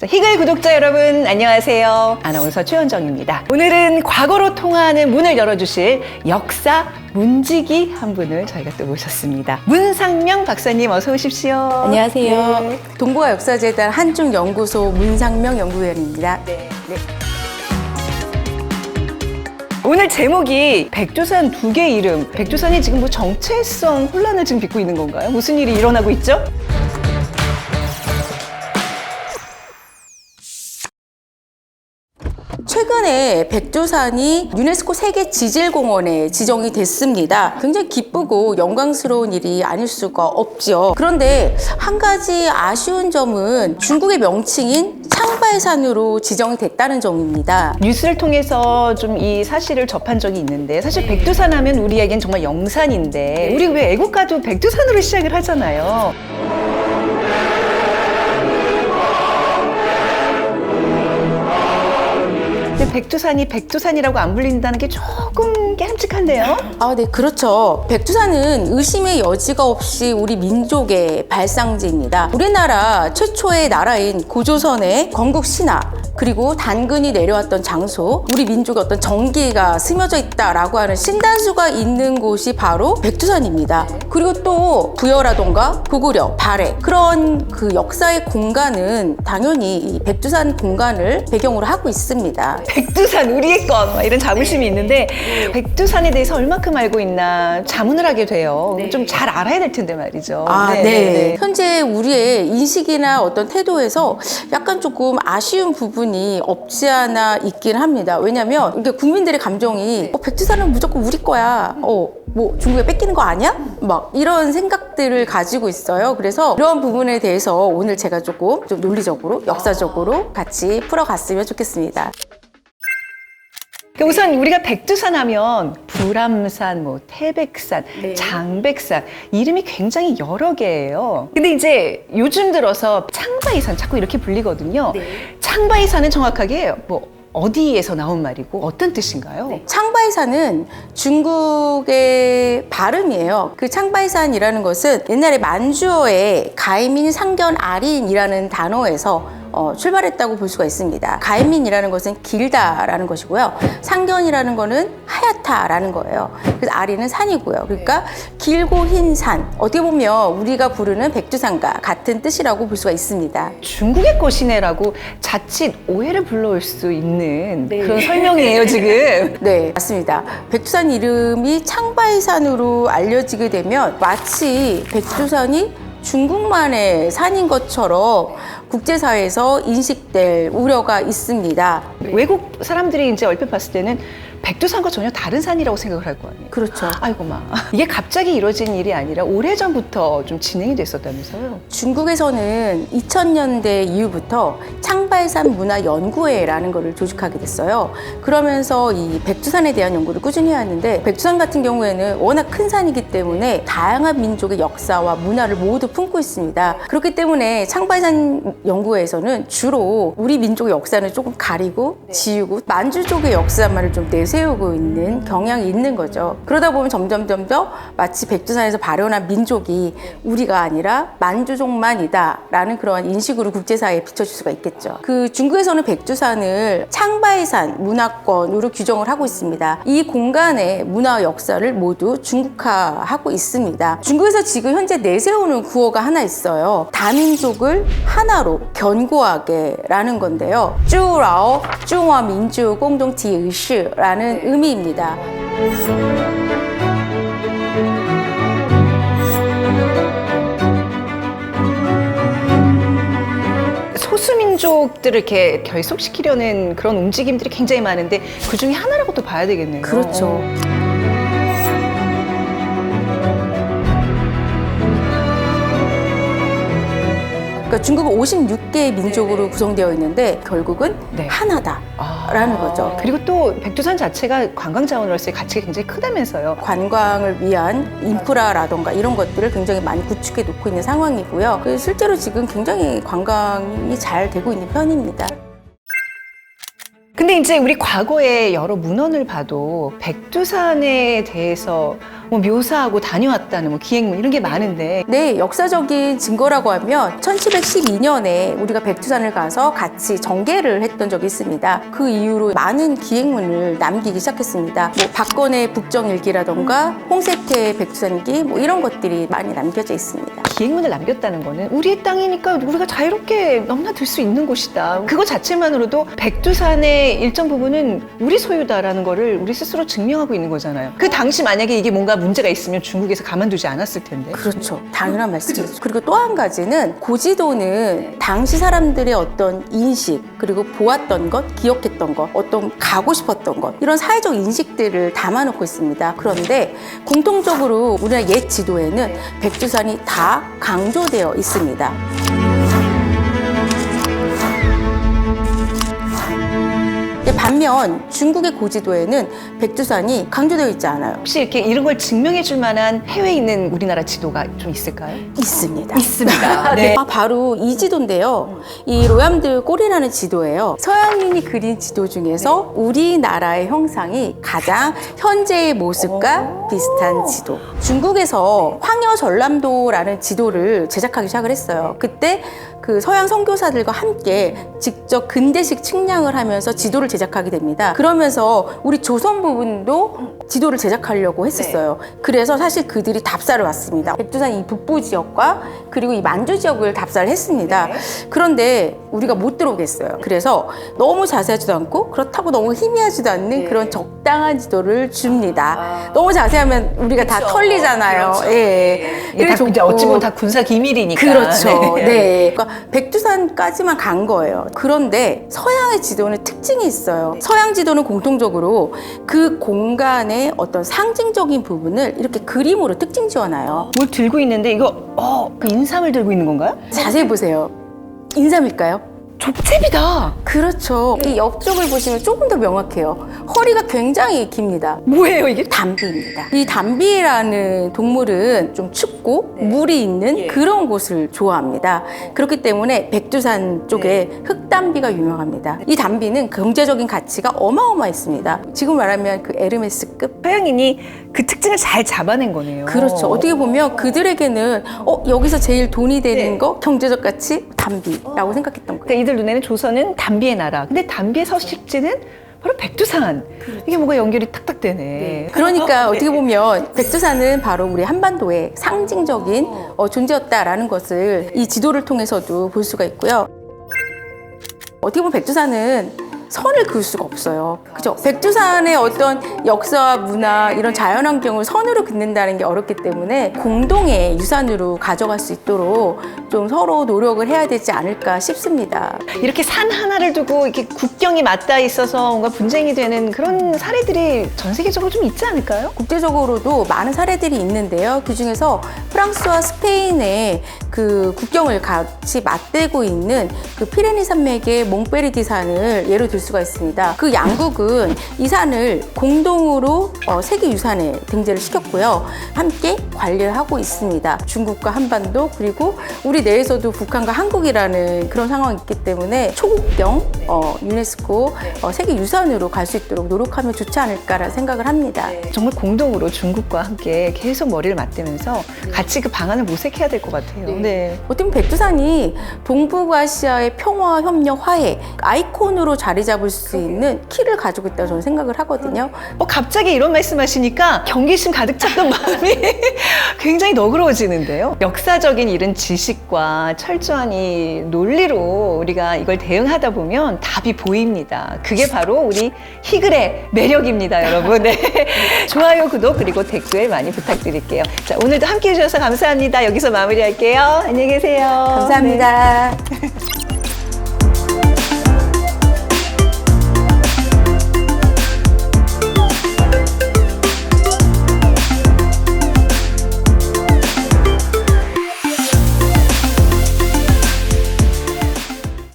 희글 구독자 여러분 안녕하세요. 아나운서 최현정입니다. 오늘은 과거로 통하는 문을 열어주실 역사 문지기 한 분을 저희가 또 모셨습니다. 문상명 박사님 어서 오십시오. 안녕하세요. 네. 동북아 역사재단 한중연구소 문상명 연구위원입니다. 네. 오늘 제목이 백두산 두 개 이름. 백두산이 지금 뭐 정체성 혼란을 지금 빚고 있는 건가요? 무슨 일이 일어나고 있죠? 최근에 백두산이 유네스코 세계 지질공원에 지정이 됐습니다. 굉장히 기쁘고 영광스러운 일이 아닐 수가 없죠. 그런데 한 가지 아쉬운 점은 중국의 명칭인 창바이산으로 지정이 됐다는 점입니다. 뉴스를 통해서 좀 이 사실을 접한 적이 있는데 사실 백두산 하면 우리에겐 정말 영산인데 우리 왜 애국가도 백두산으로 시작을 하잖아요. 근데 백두산이 백두산이라고 안 불린다는 게 조금 깨름직한데요? 네, 그렇죠. 백두산은 의심의 여지가 없이 우리 민족의 발상지입니다. 우리나라 최초의 나라인 고조선의 건국 신화, 그리고 단근이 내려왔던 장소, 우리 민족의 어떤 정기가 스며져 있다라고 하는 신단수가 있는 곳이 바로 백두산입니다. 그리고 또 부여라던가 고구려, 발해 그런 그 역사의 공간은 당연히 이 백두산 공간을 배경으로 하고 있습니다. 백두산 우리의 것 이런 자부심이 있는데 백두산에 대해서 얼마큼 알고 있나 자문을 하게 돼요. 좀 잘 알아야 될 텐데 말이죠. 네. 현재 우리의 인식이나 어떤 태도에서 약간 조금 아쉬운 부분이 없지 않아 있긴 합니다. 왜냐하면 이게 국민들의 감정이 백두산은 무조건 우리 거야. 뭐 중국에 뺏기는 거 아니야? 막 이런 생각들을 가지고 있어요. 그래서 이런 부분에 대해서 오늘 제가 조금 좀 논리적으로, 역사적으로 같이 풀어갔으면 좋겠습니다. 우선 우리가 백두산 하면 불암산, 뭐 태백산, 네. 장백산 이름이 굉장히 여러 개예요. 근데 이제 요즘 들어서 창바이산 자꾸 이렇게 불리거든요. 창바이산은 정확하게 뭐 어디에서 나온 말이고 어떤 뜻인가요? 창바이산은 중국의 발음이에요. 그 창바이산이라는 것은 옛날에 만주어의 가이민 상견 아린이라는 단어에서 출발했다고 볼 수가 있습니다. 가이민이라는 것은 길다라는 것이고요. 상견이라는 거는 하얗다라는 거예요. 그래서 아리는 산이고요. 그러니까 길고 흰 산. 어떻게 보면 우리가 부르는 백두산과 같은 뜻이라고 볼 수가 있습니다. 중국의 것이네라고 자칫 오해를 불러올 수 있는 그런 설명이에요, 지금. 네, 맞습니다. 백두산 이름이 창바이산으로 알려지게 되면 마치 백두산이 중국만의 산인 것처럼 국제사회에서 인식될 우려가 있습니다. 외국 사람들이 이제 얼핏 봤을 때는 백두산과 전혀 다른 산이라고 생각을 할 거 아니에요. 그렇죠. 아이고 마. 이게 갑자기 이루어진 일이 아니라 오래전부터 좀 진행이 됐었다면서요? 중국에서는 2000년대 이후부터 창바이산 문화연구회라는 것을 조직하게 됐어요. 그러면서 이 백두산에 대한 연구를 꾸준히 해왔는데 백두산 같은 경우에는 워낙 큰 산이기 때문에 다양한 민족의 역사와 문화를 모두 품고 있습니다. 그렇기 때문에 창바이산 연구회에서는 주로 우리 민족의 역사는 조금 가리고 지우고 만주족의 역사만을 좀 내세우고 있는 경향이 있는 거죠. 그러다 보면 점점 마치 백두산에서 발현한 민족이 우리가 아니라 만주족만이다라는 그러한 인식으로 국제사회에 비춰질 수가 있겠죠. 그 중국에서는 백두산을 창바이산 문화권으로 규정을 하고 있습니다. 이 공간의 문화 역사를 모두 중국화하고 있습니다. 중국에서 지금 현재 내세우는 구호가 하나 있어요. 다민족을 하나로 견고하게라는 건데요. 筑牢中华民族共同体의识라는 의미입니다. 소수민족들을 이렇게 결속시키려는 그런 움직임들이 굉장히 많은데 그 중에 하나라고 또 봐야 되겠네요. 그렇죠. 그러니까 중국은 56개의 민족으로 구성되어 있는데 결국은 하나다라는 거죠. 그리고 또 백두산 자체가 관광 자원으로서의 가치가 굉장히 크다면서요. 관광을 위한 인프라라던가 이런 것들을 굉장히 많이 구축해 놓고 있는 상황이고요. 실제로 지금 굉장히 관광이 잘 되고 있는 편입니다. 근데 이제 우리 과거에 여러 문헌을 봐도 백두산에 대해서 뭐 묘사하고 다녀왔다는 뭐 기행문 이런 게 많은데 네, 역사적인 증거라고 하면 1712년에 우리가 백두산을 가서 같이 정계를 했던 적이 있습니다. 그 이후로 많은 기행문을 남기기 시작했습니다. 뭐 박건의 북정일기라던가 홍세태의 백두산기 뭐 이런 것들이 많이 남겨져 있습니다. 기행문을 남겼다는 거는 우리의 땅이니까 우리가 자유롭게 넘나들 수 있는 곳이다. 그거 자체만으로도 백두산의 일정 부분은 우리 소유다라는 거를 우리 스스로 증명하고 있는 거잖아요. 그 당시 만약에 이게 뭔가 문제가 있으면 중국에서 가만두지 않았을 텐데. 그렇죠. 당연한 말씀이죠. 그리고 또 한 가지는 고지도는 당시 사람들의 어떤 인식, 그리고 보았던 것, 기억했던 것, 어떤 가고 싶었던 것, 이런 사회적 인식들을 담아놓고 있습니다. 그런데 공통적으로 우리나라 옛 지도에는 백두산이 다 강조되어 있습니다. 반면 중국의 고지도에는 백두산이 강조되어 있지 않아요. 혹시 이렇게 이런 걸 증명해 줄 만한 해외에 있는 우리나라 지도가 좀 있을까요? 있습니다. 있습니다. 네. 바로 이 지도인데요. 이 로얌드 꼴이라는 지도예요. 서양인이 그린 지도 중에서 우리나라의 형상이 가장 현재의 모습과 비슷한 지도. 중국에서 황여 전람도라는 지도를 제작하기 시작을 했어요. 그때 그 서양 선교사들과 함께 직접 근대식 측량을 하면서 지도를 제작하게 됩니다. 그러면서 우리 조선 부분도 지도를 제작하려고 했었어요. 그래서 사실 그들이 답사를 왔습니다. 백두산 이 북부 지역과 그리고 이 만주 지역을 답사를 했습니다. 그런데 우리가 못 들어오겠어요. 그래서 너무 자세하지도 않고 그렇다고 너무 희미하지도 않는 그런 적당한 지도를 줍니다. 너무 자세하면 우리가 다 털리잖아요. 그렇죠. 예. 이게 다 이제 어찌 보면 다 군사 기밀이니까. 그렇죠. 네. 그러니까 백두산까지만 간 거예요. 그런데 서양의 지도는 특징이 있어요. 서양 지도는 공통적으로 그 공간의 어떤 상징적인 부분을 이렇게 그림으로 특징 지어놔요. 뭘 들고 있는데 이거 그 인삼을 들고 있는 건가요? 자세히 보세요. 인삼일까요? 족제비다. 그렇죠. 이 옆쪽을 보시면 조금 더 명확해요. 허리가 굉장히 깁니다. 뭐예요 이게? 담비입니다. 이 담비라는 동물은 좀 춥고 물이 있는 그런 곳을 좋아합니다. 그렇기 때문에 백두산 쪽에 흑담비가 유명합니다. 이 담비는 경제적인 가치가 어마어마했습니다. 지금 말하면 그 에르메스급. 서양인이 그 특징을 잘 잡아낸 거네요. 그렇죠. 어떻게 보면 그들에게는 여기서 제일 돈이 되는 거 경제적 가치 담비라고 생각했던 거예요. 그러니까 이들 눈에는 조선은 담비의 나라. 근데 담비의 서식지는 바로 백두산. 이게 뭐가 연결이 탁탁 되네. 그러니까 어떻게 보면 백두산은 바로 우리 한반도의 상징적인 존재였다라는 것을 이 지도를 통해서도 볼 수가 있고요. 어떻게 보면 백두산은 선을 그을 수가 없어요. 그죠? 백두산의 어떤 역사와 문화, 이런 자연환경을 선으로 긋는다는 게 어렵기 때문에 공동의 유산으로 가져갈 수 있도록 좀 서로 노력을 해야 되지 않을까 싶습니다. 이렇게 산 하나를 두고 이렇게 국경이 맞닿아 있어서 뭔가 분쟁이 되는 그런 사례들이 전 세계적으로 좀 있지 않을까요? 국제적으로도 많은 사례들이 있는데요. 그중에서 프랑스와 스페인의 그 국경을 같이 맞대고 있는 그 피레니 산맥의 몽페르디 산을 예로 들 수가 있습니다. 그 양국은 이 산을 공동으로 세계유산에 등재를 시켰고요. 함께 관리를 하고 있습니다. 중국과 한반도, 그리고 우리 내에서도 북한과 한국이라는 그런 상황이 있기 때문에 초국경 유네스코 세계유산으로 갈 수 있도록 노력하면 좋지 않을까라는 생각을 합니다. 정말 공동으로 중국과 함께 계속 머리를 맞대면서 같이 그 방안을 모색해야 될 것 같아요. 네. 어떻게 보면 백두산이 동북아시아의 평화, 협력, 화해 아이콘으로 자리 잡을 수 있는 키를 가지고 있다고 저는 생각을 하거든요. 갑자기 이런 말씀하시니까 경계심 가득 찼던 마음이 굉장히 너그러워지는데요. 역사적인 이런 지식과 철저한 이 논리로 우리가 이걸 대응하다 보면 답이 보입니다. 그게 바로 우리 희글의 매력입니다, 여러분. 네. 좋아요, 구독, 그리고 댓글 많이 부탁드릴게요. 자, 오늘도 함께 해주셔서 감사합니다. 여기서 마무리할게요. 안녕히 계세요. 감사합니다.